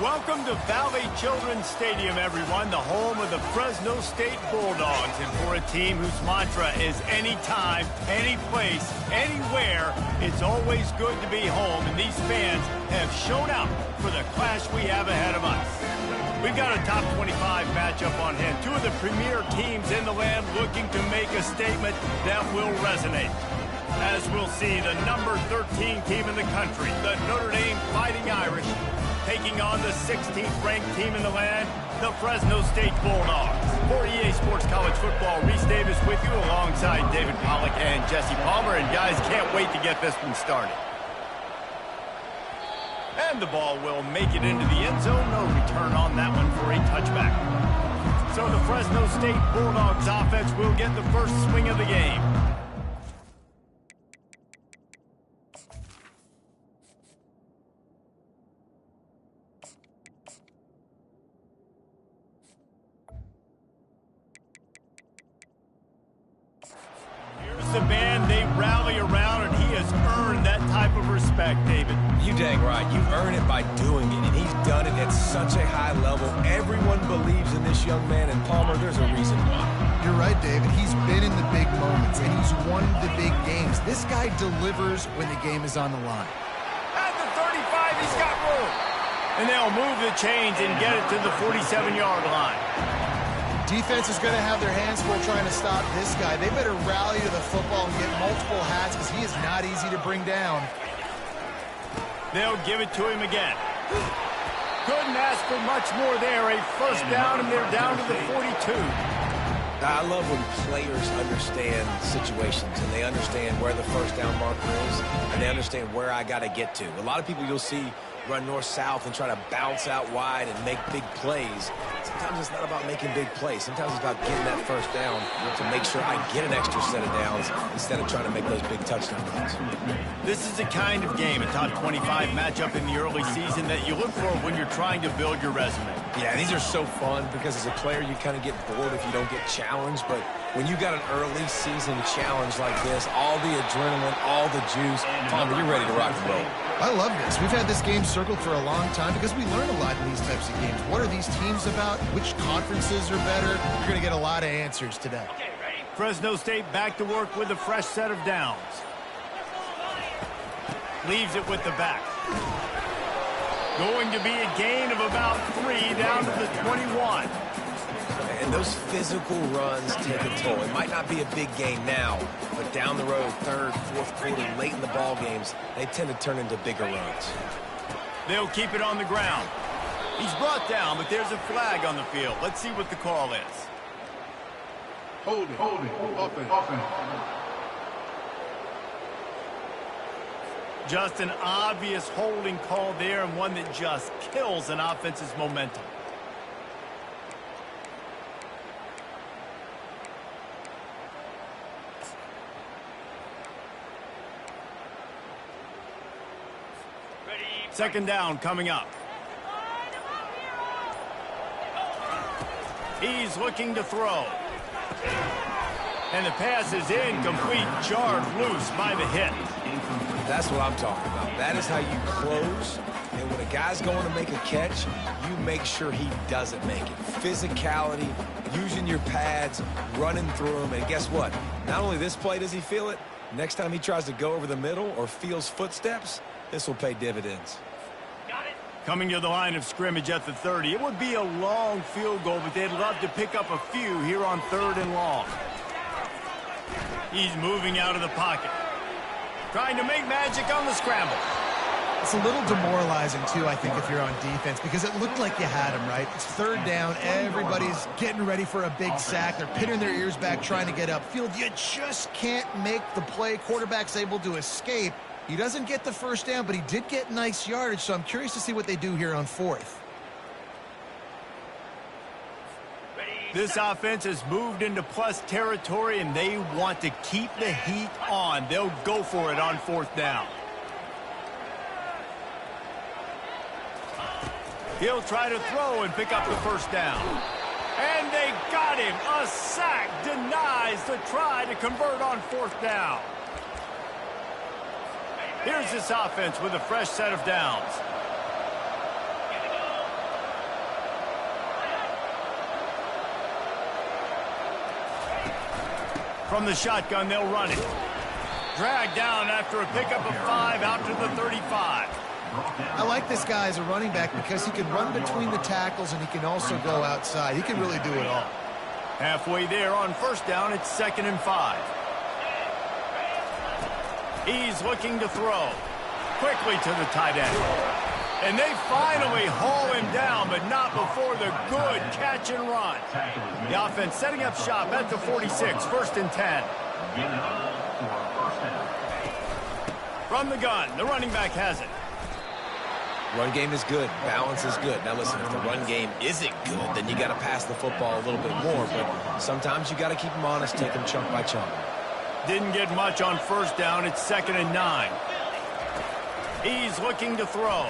Welcome to Valley Children's Stadium, everyone, the home of the Fresno State Bulldogs. And for a team whose mantra is anytime, any place, anywhere, it's always good to be home. And these fans have shown out for the clash we have ahead of us. We've got a top 25 matchup on hand. Two of the premier teams in the land looking to make a statement that will resonate. As we'll see, the number 13 team in the country, the Notre Dame Fighting Irish, taking on the 16th ranked team in the land, the Fresno State Bulldogs. For EA Sports College Football, Reese Davis with you alongside David Pollack and Jesse Palmer. And guys, can't wait to get this one started. And the ball will make it into the end zone. No return on that one for a touchback. So the Fresno State Bulldogs offense will get the first swing of the game. The band they rally around, and he has earned that type of respect, David. You dang right. You earn it by doing it, and he's done it at such a high level. Everyone believes in this young man, and Palmer, there's a reason why. You're right, David. He's been in the big moments, and he's won the big games. This guy delivers when the game is on the line. At the 35, he's got room. And they'll move the chains and get it to the 47-yard line. Defense is going to have their hands full trying to stop this guy. They better rally to the football and get multiple hats because he is not easy to bring down. They'll give it to him again. Couldn't ask for much more there. A first down, and they're down to the 42. I love when players understand situations and they understand where the first down marker is and they understand where I got to get to. A lot of people you'll see run north-south and try to bounce out wide and make big plays. Sometimes it's not about making big plays. Sometimes it's about getting that first down to make sure I get an extra set of downs instead of trying to make those big touchdown runs. This is the kind of game, a top 25 matchup in the early season, that you look for when you're trying to build your resume. Yeah, these are so fun because as a player you kind of get bored if you don't get challenged, but when you got an early season challenge like this, all the adrenaline, all the juice, Palmer, you're ready to rock and roll. I love this. We've had this game circled for a long time because we learn a lot in these types of games. What are these teams about? Which conferences are better? You're going to get a lot of answers today. Fresno State back to work with a fresh set of downs. Leaves it with the back. Going to be a gain of about 3 down to the 21. And those physical runs take a toll. It might not be a big gain now, but down the road, third, fourth quarter, late in the ball games, they tend to turn into bigger runs. They'll keep it on the ground. He's brought down, but there's a flag on the field. Let's see what the call is. Hold it, offense. Just an obvious holding call there, and one that just kills an offense's momentum. Second down coming up. He's looking to throw. And the pass is incomplete, jarred loose by the hit. That's what I'm talking about. That is how you close. And when a guy's going to make a catch, you make sure he doesn't make it. Physicality, using your pads, running through them. And guess what? Not only this play does he feel it, next time he tries to go over the middle or feels footsteps, this will pay dividends. Coming to the line of scrimmage at the 30. It would be a long field goal, but they'd love to pick up a few here on 3rd and long. He's moving out of the pocket. Trying to make magic on the scramble. It's a little demoralizing, too, I think, if you're on defense, because it looked like you had him, right? It's 3rd down. Everybody's getting ready for a big sack. They're pinning their ears back, trying to get upfield. You just can't make the play. Quarterback's able to escape. He doesn't get the first down, but he did get nice yardage, so I'm curious to see what they do here on 4th. This offense has moved into plus territory, and they want to keep the heat on. They'll go for it on 4th down. He'll try to throw and pick up the first down. And they got him. A sack denies the try to convert on 4th down. Here's this offense with a fresh set of downs. From the shotgun, they'll run it. Dragged down after a pickup of 5 out to the 35. I like this guy as a running back because he can run between the tackles and he can also go outside. He can really do it all. Halfway there on first down, it's 2nd and 5. He's looking to throw. Quickly to the tight end. And they finally haul him down, but not before the good catch and run. The offense setting up shop at the 46, 1st and 10. From the gun, the running back has it. Run game is good. Balance is good. Now, listen, if the run game isn't good, then you got to pass the football a little bit more. But sometimes you got to keep them honest, take them chunk by chunk. Didn't get much on first down. It's 2nd and 9. He's looking to throw.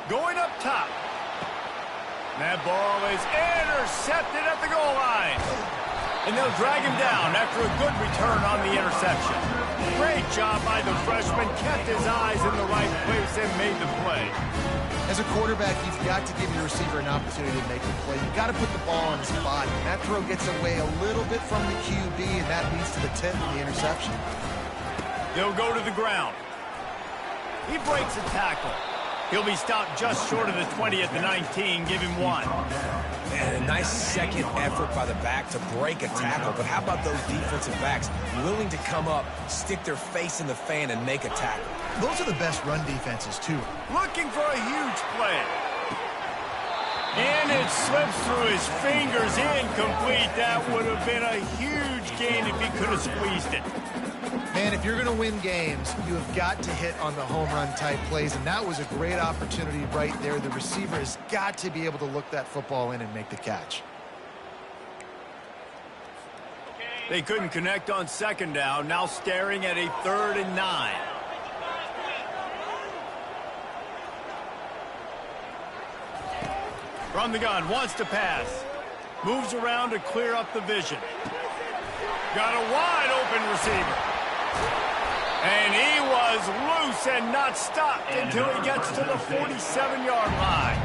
Going up top. That ball is intercepted at the goal line. And they'll drag him down after a good return on the interception. Great job by the freshman. Kept his eyes in the right place and made the play. As a quarterback, you've got to give your receiver an opportunity to make the play. You've got to put the ball on his body. And that throw gets away a little bit from the QB, and that leads to the tip and the interception. They'll go to the ground. He breaks a tackle. He'll be stopped just short of the 20 at the 19. Give him 1. And a nice second effort by the back to break a tackle. But how about those defensive backs willing to come up, stick their face in the fan, and make a tackle? Those are the best run defenses, too. Looking for a huge play. And it slips through his fingers. Incomplete. That would have been a huge gain if he could have squeezed it. Man, if you're going to win games, you have got to hit on the home run type plays, and that was a great opportunity right there. The receiver has got to be able to look that football in and make the catch. They couldn't connect on 2nd down, now staring at a 3rd and 9. From the gun, wants to pass. Moves around to clear up the vision. Got a wide open receiver. And he was loose and not stopped until he gets to the 47-yard line.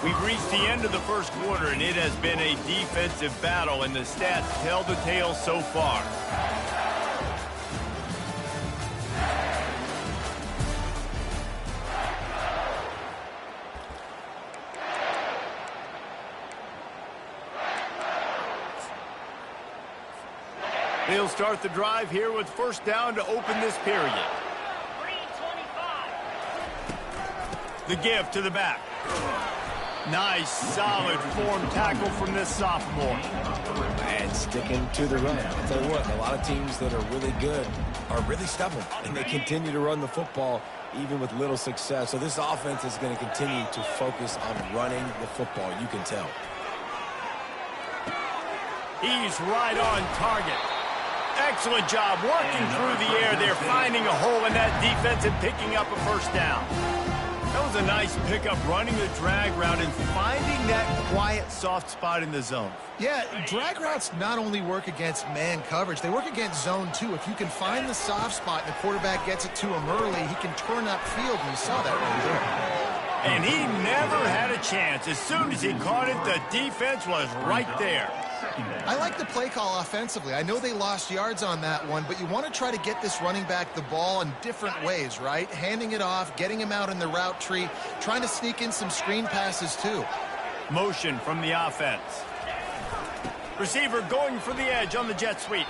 We've reached the end of the first quarter, and it has been a defensive battle, and the stats tell the tale so far. They'll start the drive here with first down to open this period. The give to the back. Nice, solid form tackle from this sophomore. And sticking to the run. I'll tell you what, a lot of teams that are really good are really stubborn, and they continue to run the football even with little success. So this offense is going to continue to focus on running the football, you can tell. He's right on target. Excellent job working through the air there, finding a hole in that defense and picking up a first down. That was a nice pickup, running the drag route and finding that quiet, soft spot in the zone. Yeah, drag routes not only work against man coverage, they work against zone too. If you can find the soft spot and the quarterback gets it to him early, he can turn upfield, and you saw that right there. And he never had a chance. As soon as he caught it, the defense was right there. I like the play call offensively. I know they lost yards on that one, but you want to try to get this running back the ball in different ways, right? Handing it off, getting him out in the route tree, trying to sneak in some screen passes too. Motion from the offense. Receiver going for the edge on the jet sweep.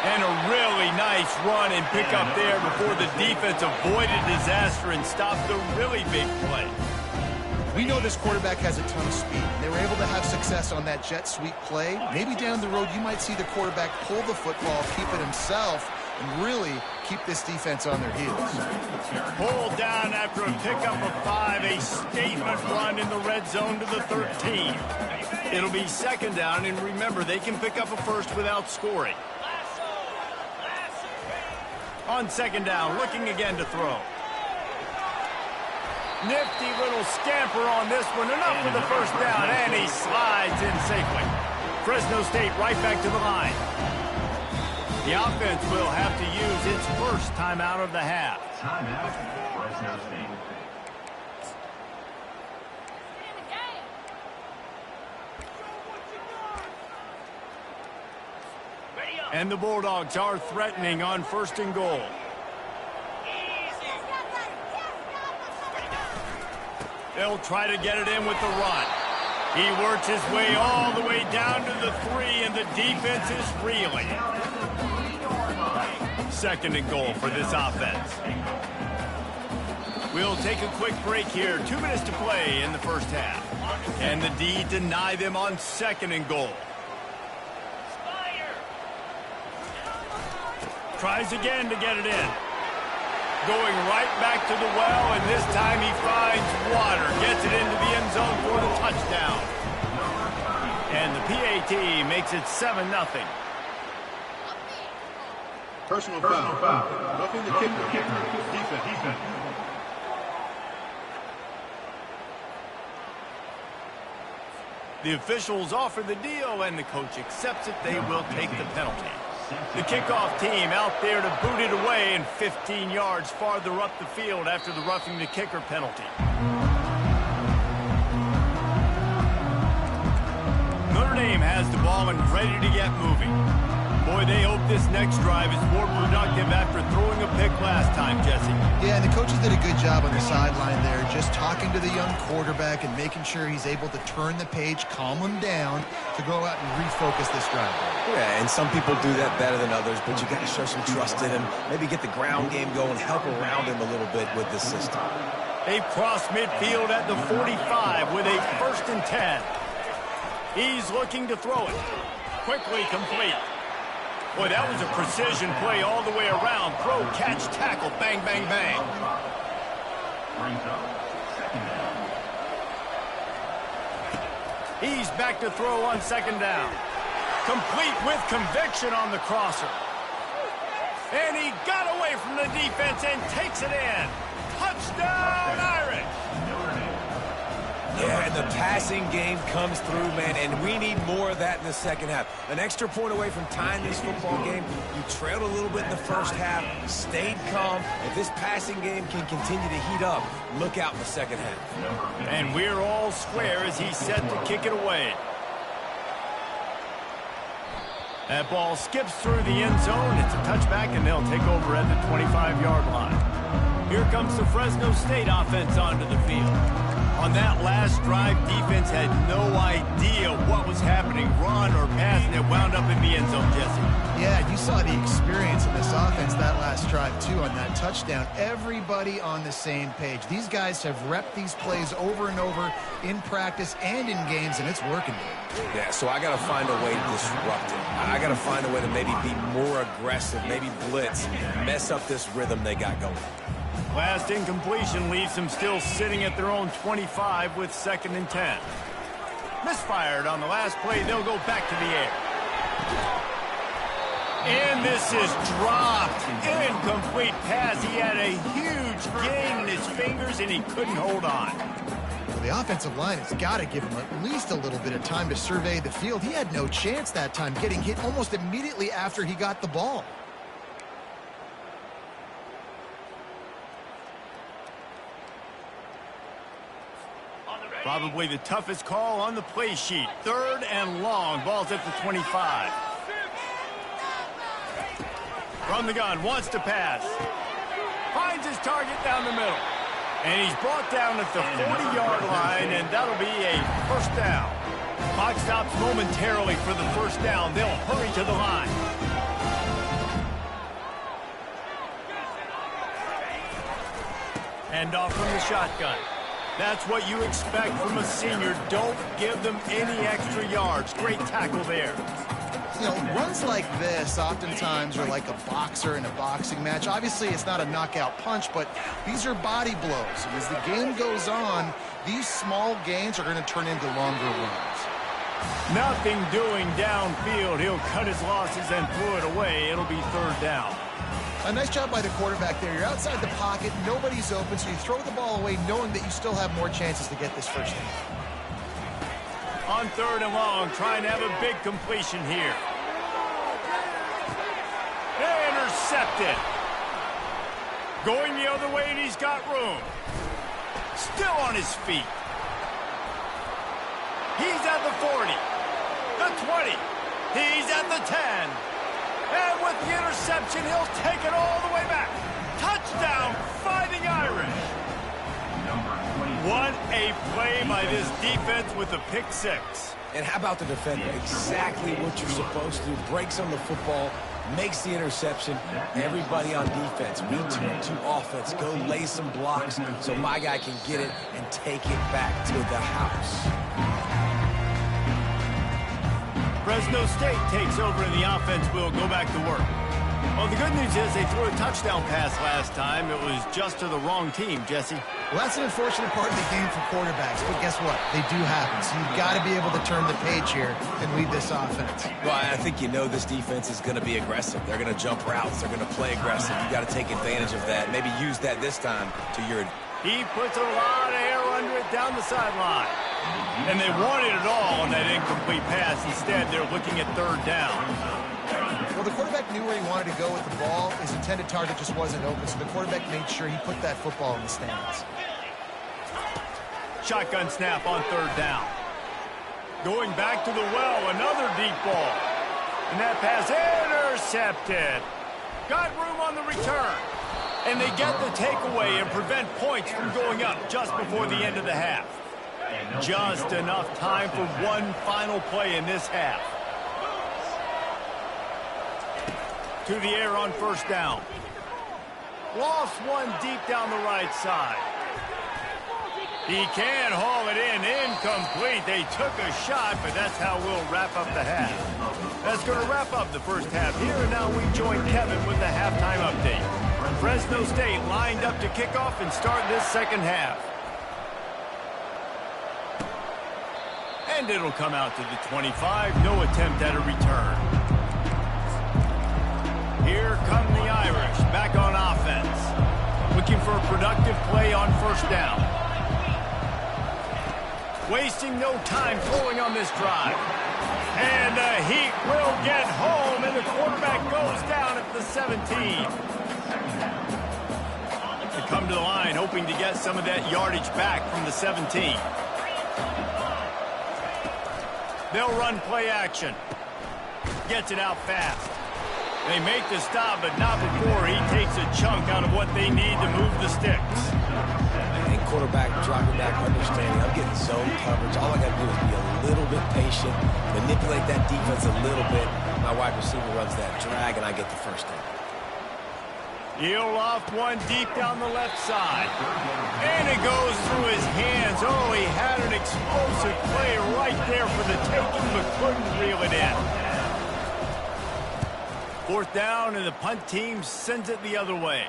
And a really nice run and pick up there before the defense avoided disaster and stopped the really big play. We know this quarterback has a ton of speed. They were able to have success on that jet sweep play. Maybe down the road you might see the quarterback pull the football, keep it himself, and really keep this defense on their heels. Pulled down after a pickup of 5, a statement run in the red zone to the 13. It'll be second down, and remember, they can pick up a first without scoring. On second down, looking again to throw. Nifty little scamper on this one. Enough for the first down, and he slides in safely. Fresno State right back to the line. The offense will have to use its first timeout of the half. Timeout, Fresno State. And the Bulldogs are threatening on 1st and goal. They'll try to get it in with the run. He works his way all the way down to the 3, and the defense is reeling. 2nd and goal for this offense. We'll take a quick break here. 2 minutes to play in the first half. And the D deny them on 2nd and goal. Tries again to get it in. Going right back to the well, and this time he finds water. Gets it into the end zone for the touchdown. And the PAT makes it 7-0. Personal foul. Roughing the kicker. Defense. The officials offer the deal, and the coach accepts it. They will take the penalty. The kickoff team out there to boot it away, and 15 yards farther up the field after the roughing the kicker penalty. Notre Dame has the ball and ready to get moving. Boy, they hope this next drive is more productive after throwing a pick last time, Jesse. Yeah, and the coaches did a good job on the sideline there, just talking to the young quarterback and making sure he's able to turn the page, calm him down to go out and refocus this drive. Yeah, and some people do that better than others, but you got to show some trust in him. Maybe get the ground game going, help around him a little bit with this system. They cross midfield at the 45 with a 1st and 10. He's looking to throw it. Quickly complete. Boy, that was a precision play all the way around. Throw, catch, tackle, bang, bang, bang. Brings up 2nd down. He's back to throw on 2nd down. Complete with conviction on the crosser. And he got away from the defense and takes it in. Touchdown, Irish! Yeah, and the passing game comes through, man, and we need more of that in the second half. An extra point away from tying this football game. You trailed a little bit in the first half, stayed calm. If this passing game can continue to heat up, look out in the second half. And we're all square as he's set to kick it away. That ball skips through the end zone. It's a touchback, and they'll take over at the 25-yard line. Here comes the Fresno State offense onto the field. On that last drive, defense had no idea what was happening, run or pass, and it wound up in the end zone, Jesse. Yeah, you saw the experience in this offense that last drive, too, on that touchdown. Everybody on the same page. These guys have repped these plays over and over in practice and in games, and it's working. Yeah, so I got to find a way to disrupt it. I got to find a way to maybe be more aggressive, maybe blitz, mess up this rhythm they got going. Last incompletion leaves them still sitting at their own 25 with 2nd and 10. Misfired on the last play. They'll go back to the air. And this is dropped. Incomplete pass. He had a huge gain in his fingers, and he couldn't hold on. Well, the offensive line has got to give him at least a little bit of time to survey the field. He had no chance that time, getting hit almost immediately after he got the ball. Probably the toughest call on the play sheet. 3rd and long. Ball's at the 25. From the gun, wants to pass. Finds his target down the middle. And he's brought down at the 40-yard line, and that'll be a 1st down. Clock stops momentarily for the 1st down. They'll hurry to the line. Hand off from the shotgun. That's what you expect from a senior. Don't give them any extra yards. Great tackle there. You know, runs like this oftentimes are like a boxer in a boxing match. Obviously, it's not a knockout punch, but these are body blows. And as the game goes on, these small gains are going to turn into longer runs. Nothing doing downfield. He'll cut his losses and throw it away. It'll be 3rd down. A nice job by the quarterback there. You're outside the pocket, nobody's open, so you throw the ball away knowing that you still have more chances to get this 1st down. On 3rd and long, trying to have a big completion here. intercepted. Going the other way, and he's got room. Still on his feet. He's at the 40, the 20. He's at the 10. And with the interception, he'll take it all the way back. Touchdown, Fighting Irish. What a play by this defense with a pick six. And how about the defender? Exactly what you're supposed to do. Breaks on the football, makes the interception. Everybody on defense, return to offense. Go lay some blocks so my guy can get it and take it back to the house. Fresno State takes over in the offense. Will go back to work. Well, the good news is they threw a touchdown pass last time. It was just to the wrong team, Jesse. Well, that's an unfortunate part of the game for quarterbacks, but guess what? They do happen, so you've got to be able to turn the page here and lead this offense. Well, I think you know this defense is going to be aggressive. They're going to jump routes. They're going to play aggressive. You got to take advantage of that. Maybe use that this time to your... He puts a lot of air under it down the sideline. And they wanted it all on that incomplete pass. Instead, they're looking at third down. Well, the quarterback knew where he wanted to go with the ball. His intended target just wasn't open, so the quarterback made sure he put that football in the stands. Shotgun snap on third down. Going back to the well, another deep ball. And that pass intercepted. Got room on the return. And they get the takeaway and prevent points from going up just before the end of the half. Just enough time for one final play in this half. To the air on first down. Lost one deep down the right side. He can haul it in. Incomplete. They took a shot, but that's how we'll wrap up the half. That's going to wrap up the first half here, and now we join Kevin with the halftime update. Fresno State lined up to kick off and start this second half. And it'll come out to the 25. No attempt at a return. Here come the Irish back on offense. Looking for a productive play on first down. Wasting no time throwing on this drive. And the Heat will get home, and the quarterback goes down at the 17. They come to the line hoping to get some of that yardage back from the 17. They'll run play action. Gets it out fast. They make the stop, but not before he takes a chunk out of what they need to move the sticks. And quarterback dropping back, understanding I'm getting zone coverage. All I got to do is be a little bit patient, manipulate that defense a little bit. My wide receiver runs that drag, and I get the first down. He'll loft one deep down the left side. And it goes through his hands. Oh, he had an explosive play right there for the taking, but couldn't reel it in. Fourth down, and the punt team sends it the other way.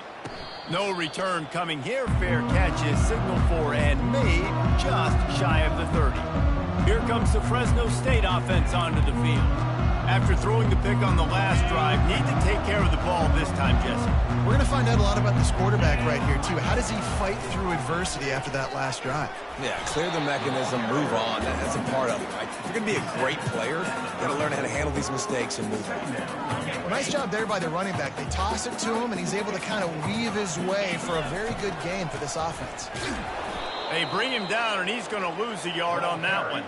No return coming here. Fair catch is signaled for and made just shy of the 30. Here comes the Fresno State offense onto the field. After throwing the pick on the last drive, need to take care of the ball this time, Jesse. We're going to find out a lot about this quarterback right here, too. How does he fight through adversity after that last drive? Yeah, clear the mechanism, move on. That's a part of it, right? If you're going to be a great player, you got to learn how to handle these mistakes and move on. Well, nice job there by the running back. They toss it to him, and he's able to kind of weave his way for a very good game for this offense. They bring him down, and he's going to lose a yard on that one.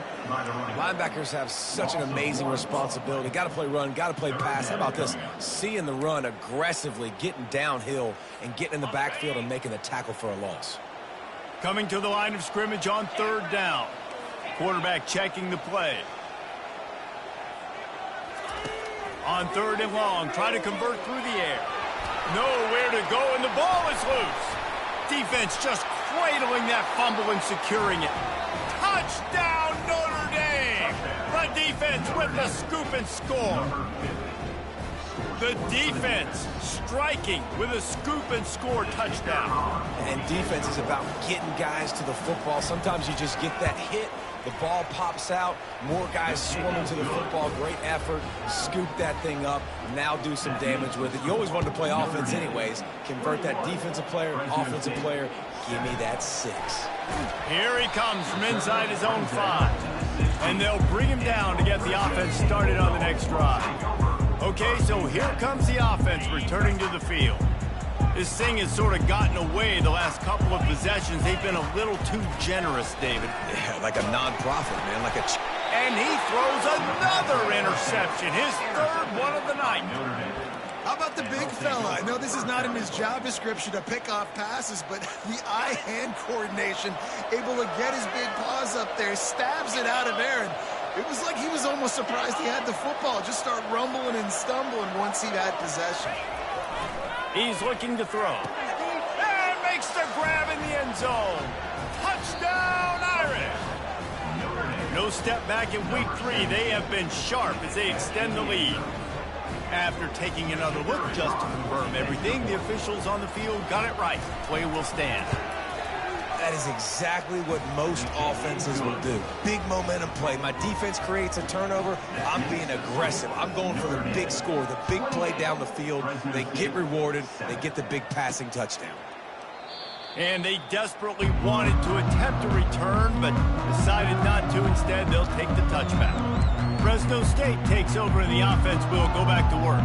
Linebackers have such an amazing responsibility. Got to play run, got to play pass. How about this? Seeing the run aggressively, getting downhill, and getting in the backfield and making the tackle for a loss. Coming to the line of scrimmage on third down. Quarterback checking the play. On third and long, try to convert through the air. Nowhere to go, and the ball is loose. Defense just cradling that fumble and securing it. Touchdown, Notre Dame! The defense with the scoop and score. The defense striking with a scoop and score touchdown. And defense is about getting guys to the football. Sometimes you just get that hit, the ball pops out, more guys swarming to the football. Great effort, scoop that thing up, now do some damage with it. You always wanted to play offense anyways. Convert that defensive player, offensive player. Give me that 6. Here he comes from inside his own 5. And they'll bring him down to get the offense started on the next drive. Okay, so here comes the offense returning to the field. This thing has sort of gotten away the last couple of possessions. They've been a little too generous, David. Yeah, like a non-profit, man, like a... And he throws another interception, his third one of the night. How about the big fella? I know this is not in his job description to pick off passes, but the eye-hand coordination, able to get his big paws up there, stabs it out of Aaron. It was like he was almost surprised he had the football. Just start rumbling and stumbling once he had possession. He's looking to throw. And makes the grab in the end zone. Touchdown, Irish! No step back in week 3. They have been sharp as they extend the lead. After taking another look just to confirm everything, the officials on the field got it right. Play will stand. That is exactly what most offenses will do. Big momentum play. My defense creates a turnover. I'm being aggressive. I'm going for the big score, the big play down the field. They get rewarded. They get the big passing touchdown. And they desperately wanted to attempt a return, but decided not to. Instead, they'll take the touchback. Fresno State takes over and the offense will go back to work.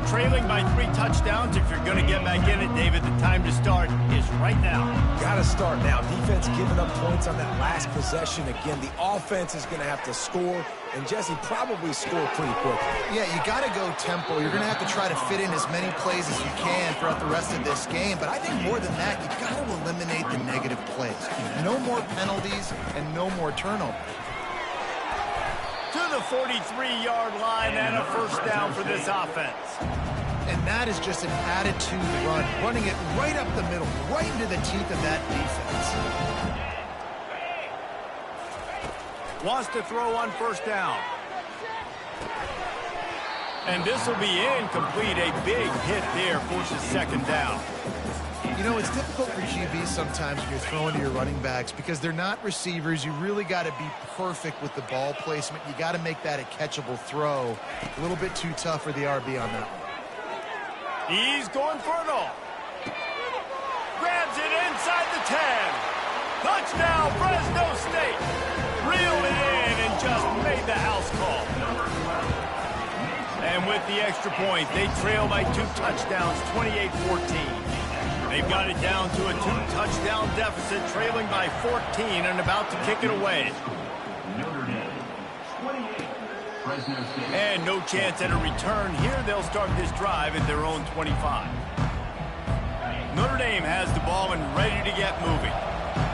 Trailing by 3 touchdowns. If you're going to get back in it, David, the time to start is right now. Got to start now. Defense giving up points on that last possession. Again, the offense is going to have to score, and Jesse probably score pretty quickly. Yeah, you got to go tempo. You're going to have to try to fit in as many plays as you can throughout the rest of this game. But I think more than that, you got to eliminate the negative plays. No more penalties and no more turnovers. To the 43-yard line and a first down for this offense. And that is just an attitude run, running it right up the middle, right into the teeth of that defense. Wants to throw on first down. And this will be incomplete. A big hit there forces second down. You know, it's difficult for QBs sometimes when you're throwing to your running backs because they're not receivers. You really got to be perfect with the ball placement. You got to make that a catchable throw. A little bit too tough for the RB on that one. He's going for it all. Grabs it inside the 10. Touchdown, Fresno State. Reeled it in and just made the house call. And with the extra point, they trail by 2 touchdowns, 28-14. They've got it down to a 2-touchdown deficit, trailing by 14 and about to kick it away. Notre Dame, 28. Fresno State. And no chance at a return here. They'll start this drive at their own 25. Notre Dame has the ball and ready to get moving.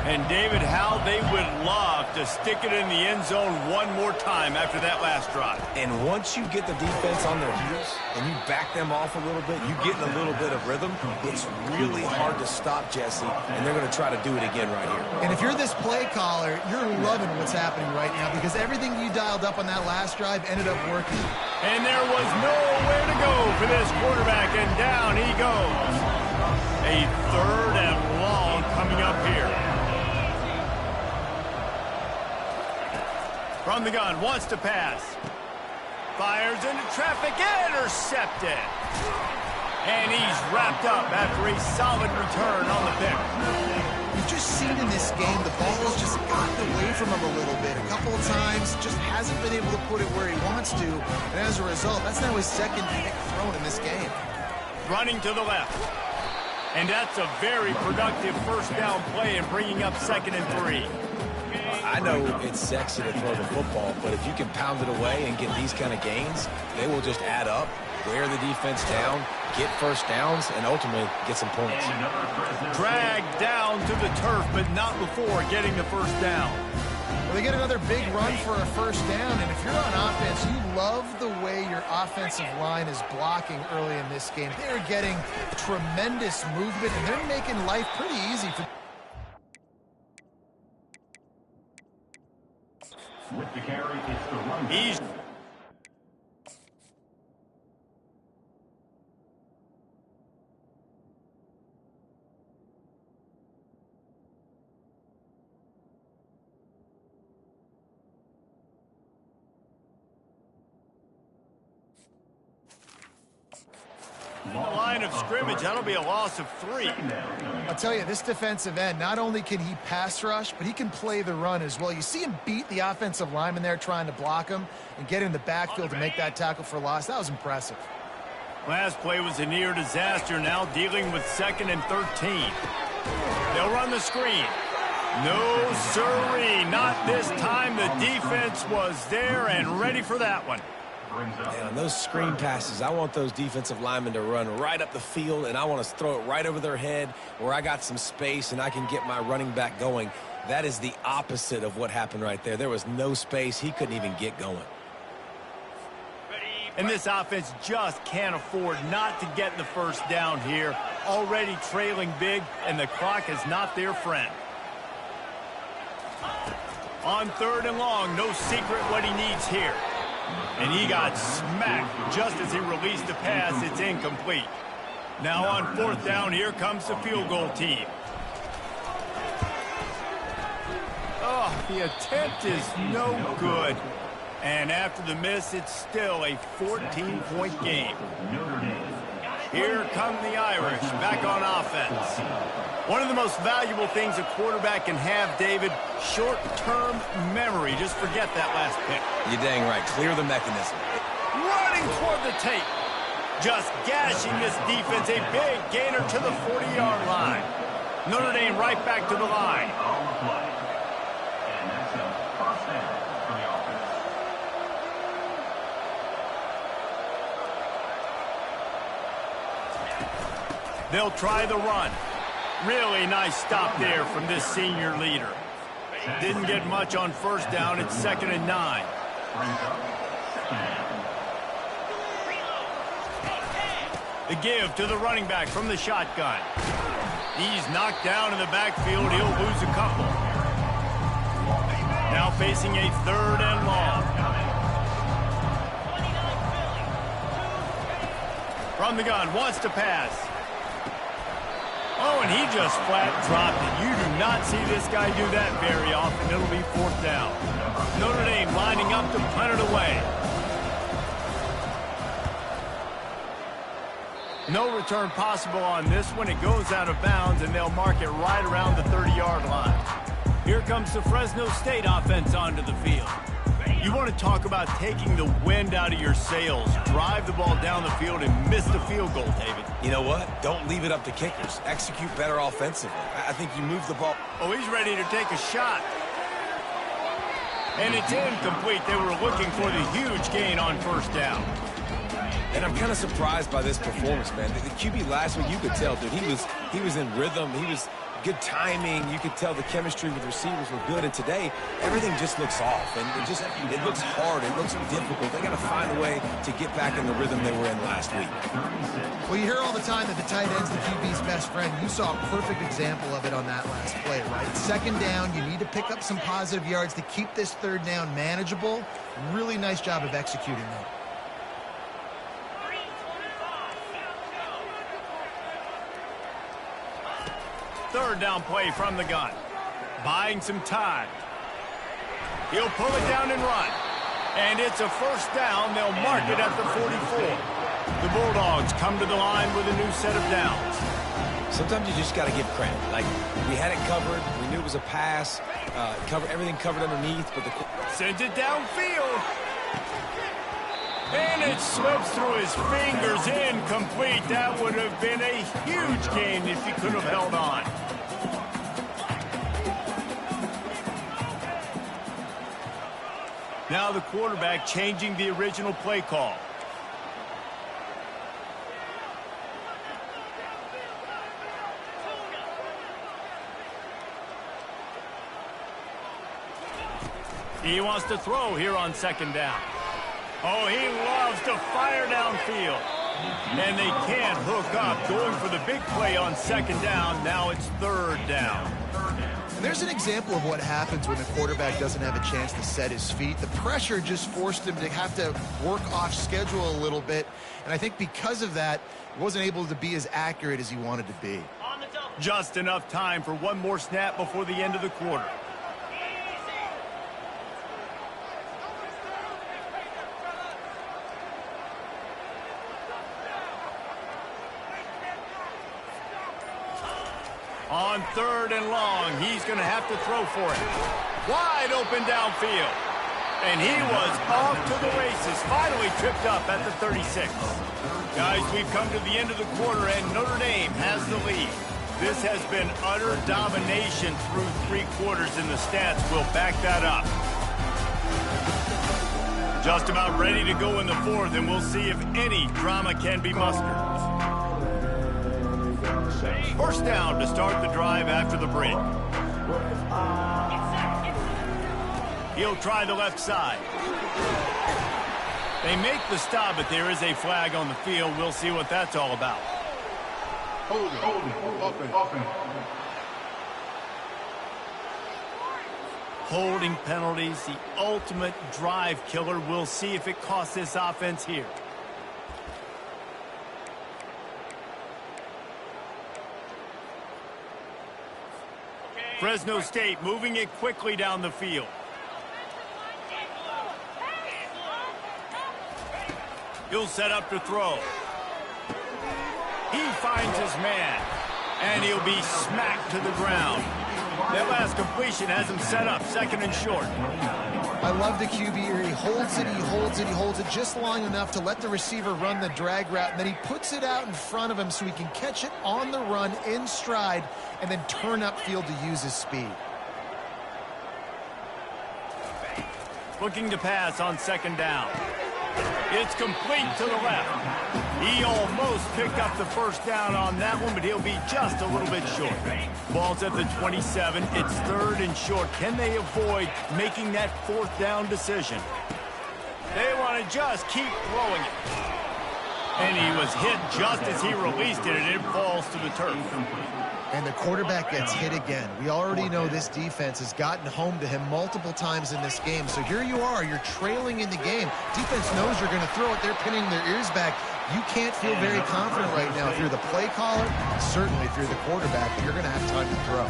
And David, how they would love to stick it in the end zone one more time after that last drive. And once you get the defense on their heels and you back them off a little bit, you get in a little bit of rhythm, it's really hard to stop, Jesse, and they're going to try to do it again right here. And if you're this play caller, you're loving what's happening right now because everything you dialed up on that last drive ended up working. And there was nowhere to go for this quarterback, and down he goes. A third and long coming up here. From the gun, wants to pass. Fires into traffic, intercepted. And he's wrapped up after a solid return on the pick. We've just seen in this game the ball has just gotten away from him a little bit. A couple of times, just hasn't been able to put it where he wants to. And as a result, that's now his second pick thrown in this game. Running to the left. And that's a very productive first down play and bringing up 2nd and 3. I know it's sexy to throw the football, but if you can pound it away and get these kind of gains, they will just add up, wear the defense down, get first downs, and ultimately get some points. Dragged down to the turf, but not before getting the first down. Well, they get another big run for a first down, and if you're on offense, you love the way your offensive line is blocking early in this game. They're getting tremendous movement, and they're making life pretty easy for... With the carry, it's the run. He's the line of scrimmage. That'll be a loss of 3. I'll tell you, this defensive end, not only can he pass rush, but he can play the run as well. You see him beat the offensive lineman there trying to block him and get in the backfield to make that tackle for loss. That was impressive. Last play was a near disaster, now dealing with 2nd and 13. They'll run the screen. No, sirree, not this time. The defense was there and ready for that one. And on those screen passes, I want those defensive linemen to run right up the field, and I want to throw it right over their head where I got some space and I can get my running back going. That is the opposite of what happened right there. There was no space. He couldn't even get going. And this offense just can't afford not to get the first down here. Already trailing big, and the clock is not their friend. On 3rd and long, no secret what he needs here. And he got smacked just as he released the pass. It's incomplete. Now on 4th down, here comes the field goal team. Oh, the attempt is no good. And after the miss, it's still a 14-point game. Here come the Irish back on offense. One of the most valuable things a quarterback can have, David, short-term memory. Just forget that last pick. You're dang right. Clear the mechanism. Running toward the tape. Just gashing this defense. A big gainer to the 40-yard line. Notre Dame right back to the line. They'll try the run. Really nice stop there from this senior leader. Didn't get much on 1st down. It's 2nd and 9. The give to the running back from the shotgun. He's knocked down in the backfield. He'll lose a couple. Now facing a 3rd and long. From the gun, wants to pass. Oh, and he just flat dropped it. You do not see this guy do that very often. It'll be 4th down. Notre Dame lining up to punt it away. No return possible on this one. It goes out of bounds, and they'll mark it right around the 30-yard line. Here comes the Fresno State offense onto the field. You want to talk about taking the wind out of your sails. Drive the ball down the field and miss the field goal, David. You know what? Don't leave it up to kickers. Execute better offensively. I think you move the ball. Oh, he's ready to take a shot. And it's incomplete. They were looking for the huge gain on 1st down. And I'm kind of surprised by this performance, man. The QB last week, you could tell, dude, he was in rhythm. He was good timing. You could tell the chemistry with receivers were good. And today, everything just looks off. And it looks hard. It looks difficult. They got to find a way to get back in the rhythm they were in last week. Well, you hear all the time that the tight end's the QB's best friend. You saw a perfect example of it on that last play, right? 2nd down, you need to pick up some positive yards to keep this 3rd down manageable. Really nice job of executing that. Third down play from the gun. Buying some time. He'll pull it down and run. And it's a 1st down. They'll mark it at the 44. The Bulldogs come to the line with a new set of downs. Sometimes you just got to give credit. Like, we had it covered. We knew it was a pass. Everything covered underneath. But sends it downfield. And it slips through his fingers. Incomplete. That would have been a huge gain if he could have held on. Now the quarterback changing the original play call. He wants to throw here on 2nd down. Oh, he loves to fire downfield. And they can't hook up. Going for the big play on 2nd down. Now it's 3rd down. And there's an example of what happens when the quarterback doesn't have a chance to set his feet. The pressure just forced him to have to work off schedule a little bit. And I think because of that, he wasn't able to be as accurate as he wanted to be. Just enough time for one more snap before the end of the quarter. On 3rd and long, he's going to have to throw for it. Wide open downfield. And he was off to the races, finally tripped up at the 36. Guys, we've come to the end of the quarter, and Notre Dame has the lead. This has been utter domination through 3 quarters, and the stats will back that up. Just about ready to go in the 4th, and we'll see if any drama can be mustered. First down to start the drive after the break. He'll try the left side. They make the stop, but there is a flag on the field. We'll see what that's all about. Holding penalties, the ultimate drive killer. We'll see if it costs this offense here. Fresno State moving it quickly down the field. He'll set up to throw. He finds his man, and he'll be smacked to the ground. That last completion has him set up 2nd and short. I love the QB here. He holds it, he holds it, he holds it just long enough to let the receiver run the drag route, and then he puts it out in front of him so he can catch it on the run in stride and then turn upfield to use his speed. Looking to pass on 2nd down. It's complete to the left. He almost picked up the first down on that one, but he'll be just a little bit short. Ball's at the 27. It's 3rd and short. Can they avoid making that 4th down decision? They want to just keep throwing it. And he was hit just as he released it, and it falls to the turf. And the quarterback gets hit again. We already know this defense has gotten home to him multiple times in this game. So here you are, you're trailing in the game. Defense knows you're going to throw it. They're pinning their ears back. You can't feel very confident right now if you're the play caller. Certainly if you're the quarterback, you're going to have time to throw.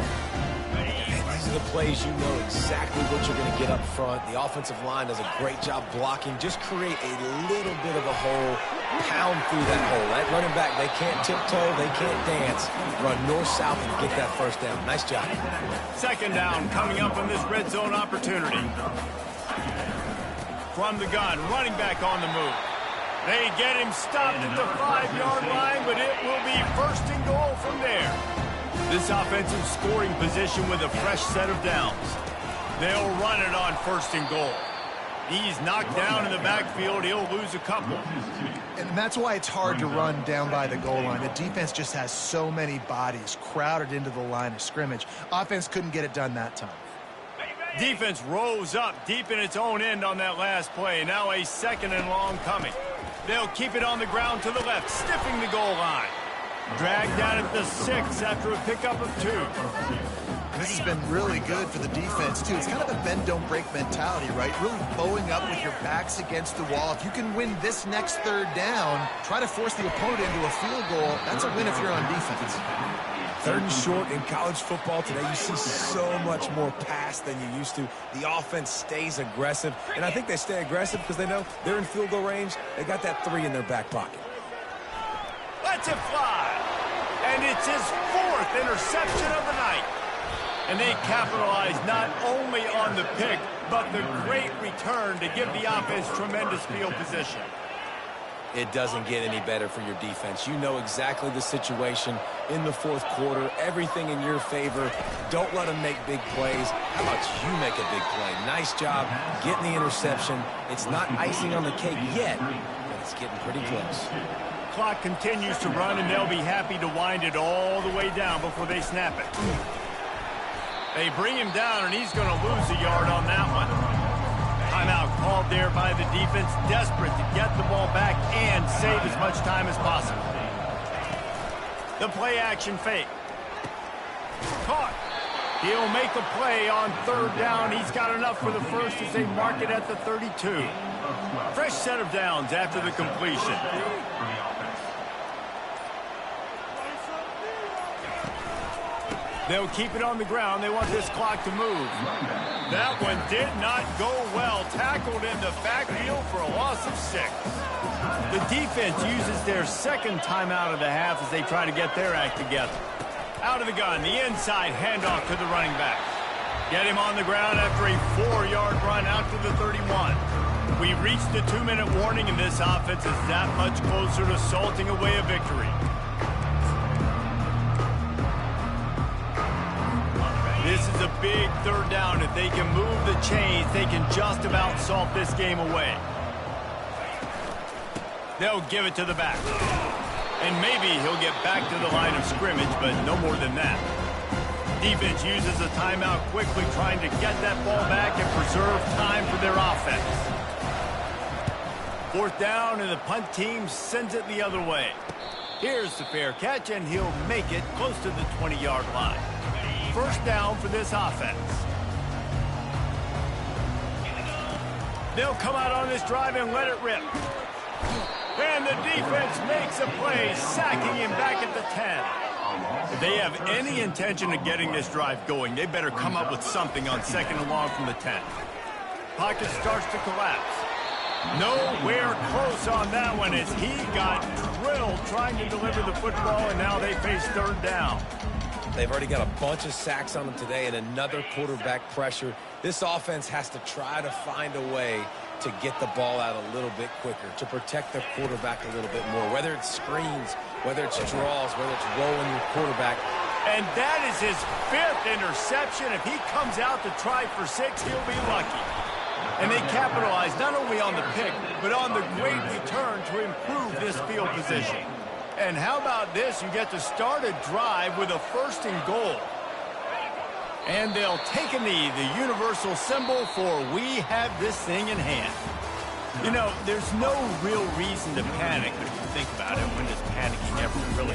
And these are the plays you know exactly what you're going to get up front. The offensive line does a great job blocking. Just create a little bit of a hole. Pound through that hole. That running back, they can't tiptoe, they can't dance. Run north-south and get that first down. Nice job. 2nd down coming up on this red zone opportunity. From the gun, running back on the move. They get him stopped at the 5-yard line, but it will be 1st and goal from there. This offensive scoring position with a fresh set of downs. They'll run it on 1st and goal. He's knocked down in the backfield. He'll lose a couple. And that's why it's hard to run down by the goal line. The defense just has so many bodies crowded into the line of scrimmage. Offense couldn't get it done that time. Defense rose up deep in its own end on that last play. Now a 2nd and long coming. They'll keep it on the ground to the left, sniffing the goal line. Dragged down at the 6 after a pickup of 2. This has been really good for the defense, too. It's kind of a bend-don't-break mentality, right? Really bowing up with your backs against the wall. If you can win this next 3rd down, try to force the opponent into a field goal. That's a win if you're on defense. 3rd and short in college football today. You see so much more pass than you used to. The offense stays aggressive, and I think they stay aggressive because they know they're in field goal range. They got that 3 in their back pocket. Lets it fly, and it's his 4th interception of the night. And they capitalize not only on the pick, but the great return to give the offense tremendous field position. It doesn't get any better for your defense. You know exactly the situation in the 4th quarter. Everything in your favor. Don't let them make big plays. How about you make a big play? Nice job getting the interception. It's not icing on the cake yet, but it's getting pretty close. Clock continues to run, and they'll be happy to wind it all the way down before they snap it. They bring him down, and he's going to lose a yard on that one. Timeout called there by the defense, desperate to get the ball back and save as much time as possible. The play-action fake. Caught. He'll make a play on 3rd down. He's got enough for the first as they mark it at the 32. Fresh set of downs after the completion. They'll keep it on the ground. They want this clock to move. That one did not go well. Tackled in the backfield for a loss of 6. The defense uses their 2nd timeout of the half as they try to get their act together. Out of the gun, the inside handoff to the running back. Get him on the ground after a 4-yard run out to the 31. We've reached the 2-minute warning, and this offense is that much closer to salting away a victory. This is a big third down. If they can move the chains, they can just about salt this game away. They'll give it to the back. And maybe he'll get back to the line of scrimmage, but no more than that. Defense uses a timeout quickly, trying to get that ball back and preserve time for their offense. 4th down, and the punt team sends it the other way. Here's the fair catch, and he'll make it close to the 20-yard line. 1st down for this offense. They'll come out on this drive and let it rip. And the defense makes a play, sacking him back at the 10. If they have any intention of getting this drive going, they better come up with something on 2nd and long from the 10. Pocket starts to collapse. Nowhere close on that one as he got drilled trying to deliver the football, and now they face 3rd down. They've already got a bunch of sacks on them today and another quarterback pressure. This offense has to try to find a way to get the ball out a little bit quicker, to protect their quarterback a little bit more, whether it's screens, whether it's draws, whether it's rolling your quarterback. And that is his 5th interception. If he comes out to try for 6, he'll be lucky. And they capitalize not only on the pick, but on the great return to improve this field position. And how about this? You get to start a drive with a 1st and goal. And they'll take a knee, the universal symbol for we have this thing in hand. You know, there's no real reason to panic if you think about it. When does panicking ever really